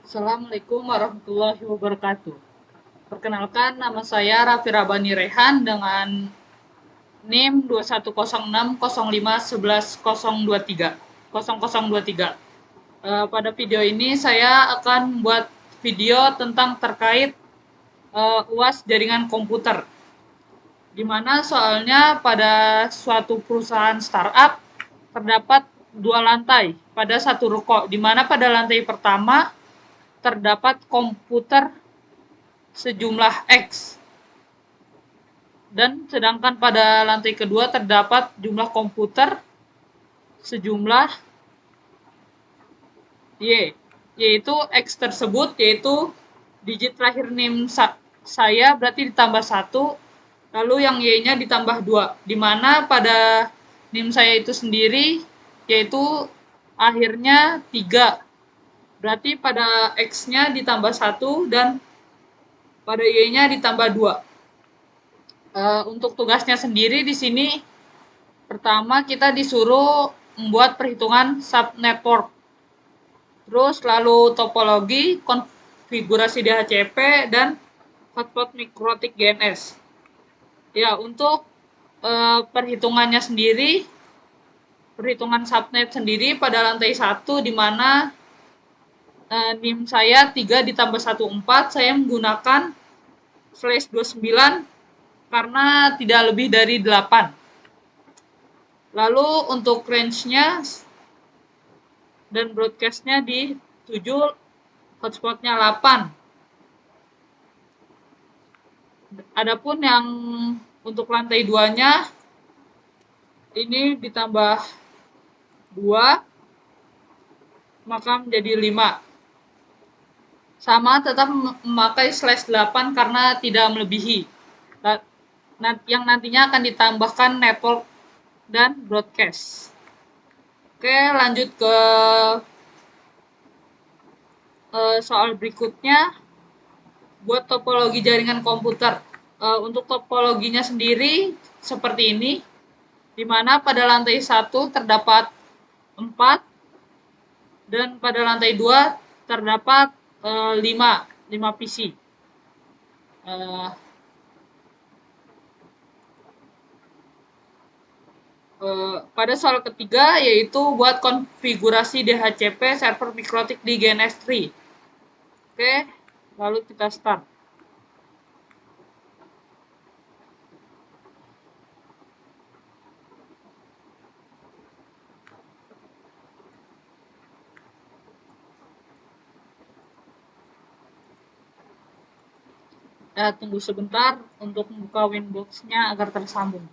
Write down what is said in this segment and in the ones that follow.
Assalamualaikum warahmatullahi wabarakatuh. Perkenalkan, nama saya Raffi Rabani Rehan dengan NIM 210605110023. Pada video ini saya akan membuat video tentang terkait UAS jaringan komputer. Di mana soalnya pada suatu perusahaan startup terdapat dua lantai pada satu ruko, di mana pada lantai pertama terdapat komputer sejumlah X, dan sedangkan pada lantai kedua terdapat jumlah komputer sejumlah Y, yaitu X tersebut yaitu digit terakhir NIM saya berarti ditambah satu, lalu yang Y-nya ditambah 2, di mana pada NIM saya itu sendiri yaitu akhirnya 3, berarti pada X-nya ditambah satu dan pada Y-nya ditambah 2. Untuk tugasnya sendiri di sini pertama kita disuruh membuat perhitungan subnetwork. Terus lalu topologi, konfigurasi DHCP, dan hotspot mikrotik GNS. Ya, untuk perhitungannya sendiri, perhitungan subnet sendiri pada lantai 1 di mana NIM saya 3 ditambah 1 4, saya menggunakan flash 29 karena tidak lebih dari 8. Lalu untuk range-nya dan broadcast-nya di 7, hotspot-nya 8. Adapun yang untuk lantai 2-nya ini ditambah 2 maka menjadi 5. Sama tetap memakai slash 8 karena tidak melebihi. Yang nantinya akan ditambahkan network dan broadcast. Oke, lanjut ke soal berikutnya. Buat topologi jaringan komputer. Untuk topologinya sendiri seperti ini, di mana pada lantai 1 terdapat 4 dan pada lantai 2 terdapat 5 PC. Pada soal ketiga yaitu buat konfigurasi DHCP server mikrotik di GNS3. Oke, lalu kita start. Tunggu sebentar untuk membuka Winbox-nya agar tersambung.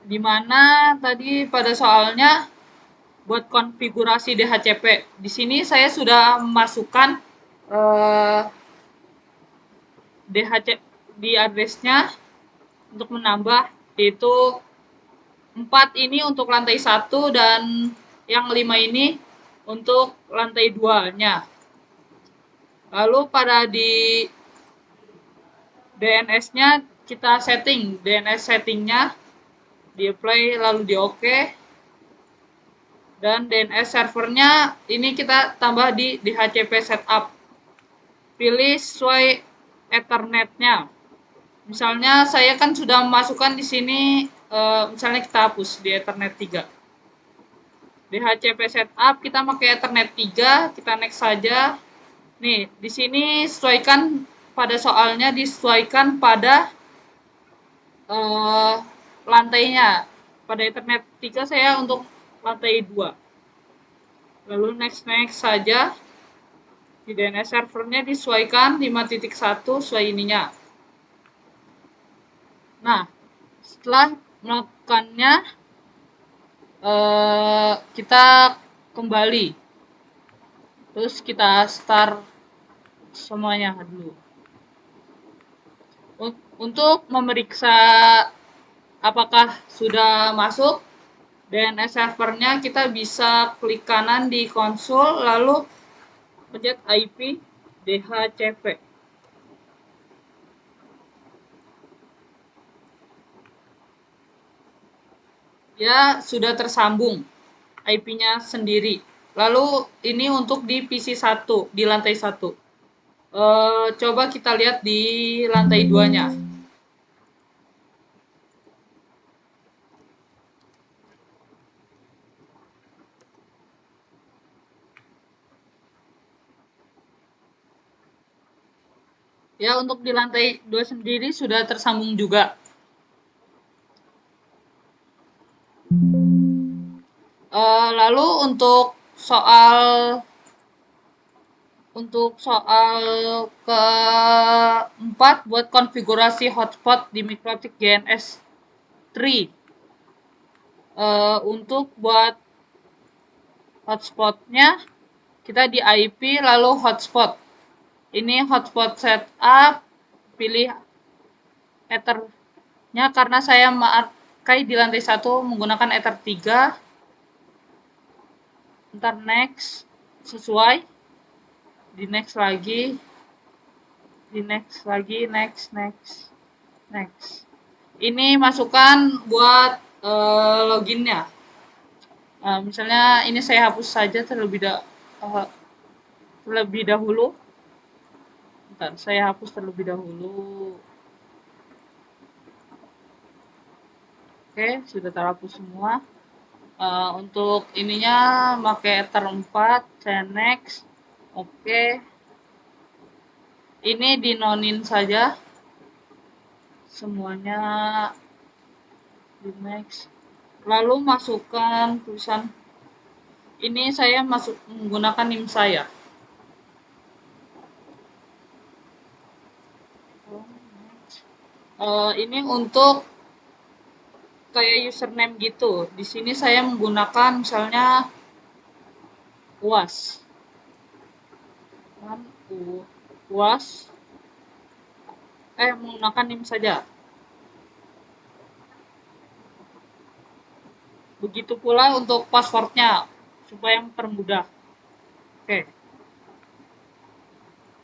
Di mana tadi pada soalnya buat konfigurasi DHCP. Di sini saya sudah memasukkan DHCP di address-nya untuk menambah, yaitu 4 ini untuk lantai 1 dan yang 5 ini untuk lantai 2-nya. Lalu pada di DNS-nya kita setting, DNS setting-nya di apply lalu di OK. Dan DNS servernya ini kita tambah di DHCP setup. Pilih sesuai Ethernet-nya. Misalnya saya kan sudah memasukkan di sini, misalnya kita hapus di Ethernet 3. DHCP setup kita pakai Ethernet 3, kita next saja. Nih, di sini sesuaikan pada soalnya disesuaikan pada lantainya. Pada Ethernet 3 saya untuk lantai 2. Lalu next saja. Di DNS servernya disesuaikan 5.1 sesuai ininya. Nah, setelah melakukannya, kita kembali. Terus kita start semuanya dulu. Untuk memeriksa apakah sudah masuk DNS servernya, kita bisa klik kanan di konsol lalu pencet IP DHCP. Ya sudah tersambung IP-nya sendiri. Lalu ini untuk di PC 1, di lantai 1. Coba kita lihat di lantai 2-nya. Ya, untuk di lantai 2 sendiri sudah tersambung juga. Lalu untuk soal keempat buat konfigurasi hotspot di MikroTik GNS 3. Untuk buat hotspotnya kita di IP lalu hotspot. Ini hotspot setup, pilih ethernya karena saya memakai di lantai 1 menggunakan ether 3. Ntar next, sesuai, di next lagi, di next lagi, next. Ini masukkan buat loginnya. Misalnya ini saya hapus saja terlebih dahulu. Bentar, saya hapus terlebih dahulu. Oke, sudah terhapus semua. Untuk ininya pakai ether 4, saya next. Oke. Ini dinonin saja. Semuanya di next. Lalu masukkan tulisan. Ini saya menggunakan NIM saya. Ini untuk kayak username gitu. Di sini saya menggunakan misalnya UAS. UAS. Menggunakan NIM saja. Begitu pula untuk passwordnya supaya mempermudah. Oke.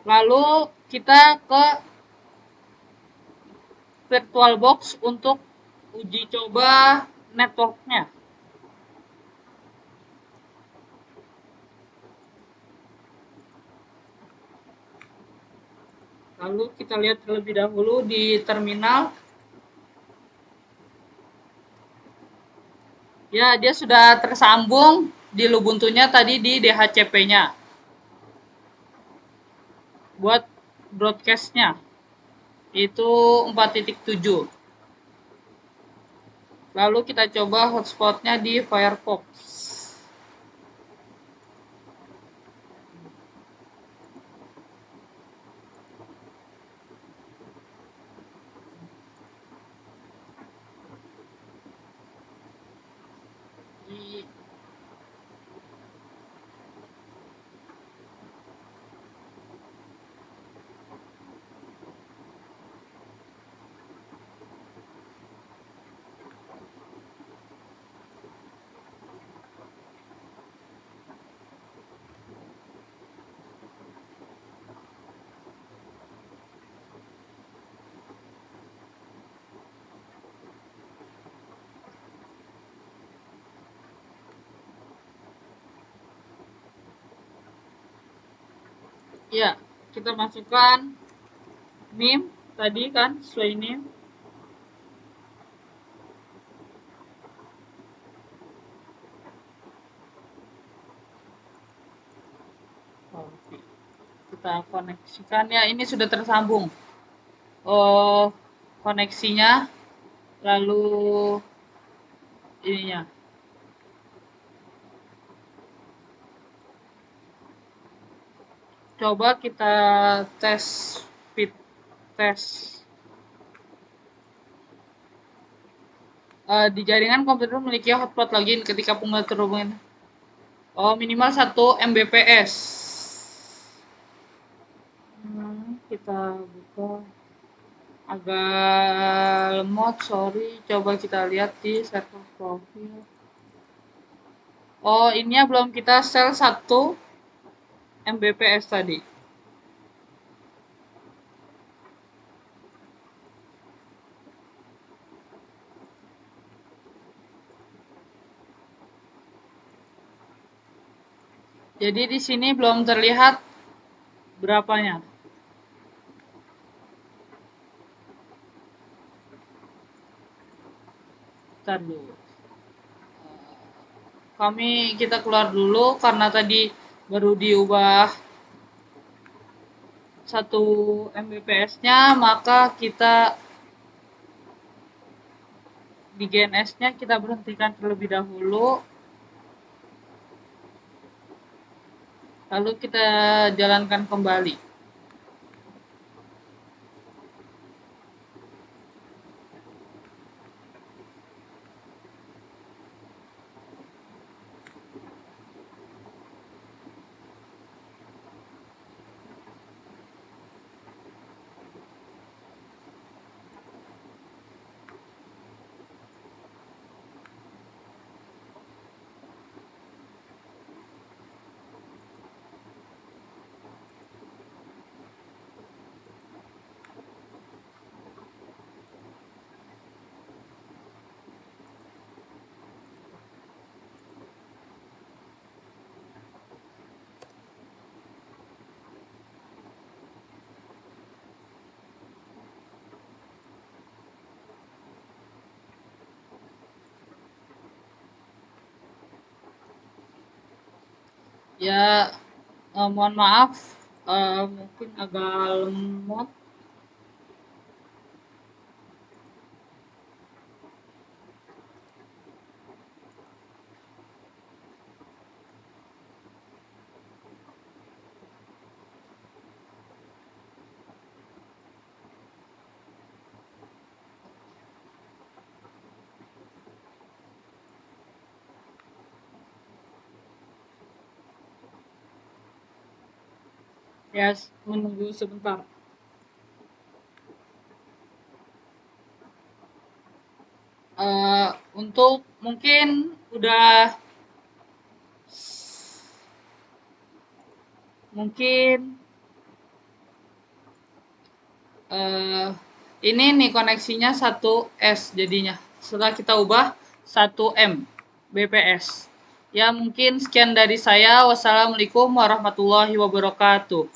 Lalu kita ke VirtualBox untuk uji coba networknya. Lalu kita lihat terlebih dahulu di terminal. Ya, dia sudah tersambung di Lubuntu-nya tadi di DHCP-nya. Buat broadcast-nya itu 4.7. Lalu kita coba hotspot-nya di Firefox. Ya, kita masukkan NIM tadi kan, sesuai NIM. Oke. Kita koneksikan ya, ini sudah tersambung. Koneksinya, lalu ininya. Coba kita tes speed test. Di jaringan komputer memiliki hotspot login ketika pengguna terhubung. Minimal 1 Mbps. Kita buka. Agak lemot, sorry. Coba kita lihat di server profil. Ininya belum kita sel 1 Mbps tadi. Jadi di sini belum terlihat berapanya. Ntar dulu. Kita keluar dulu karena tadi baru diubah 1 Mbps-nya, maka kita di GNS-nya kita berhentikan terlebih dahulu. Lalu kita jalankan kembali. Ya, mohon maaf, mungkin agak lemot. Ya, menunggu sebentar. Untuk mungkin udah mungkin eh ini nih koneksinya 1S jadinya. Setelah kita ubah 1 Mbps. Ya, mungkin sekian dari saya. Wassalamualaikum warahmatullahi wabarakatuh.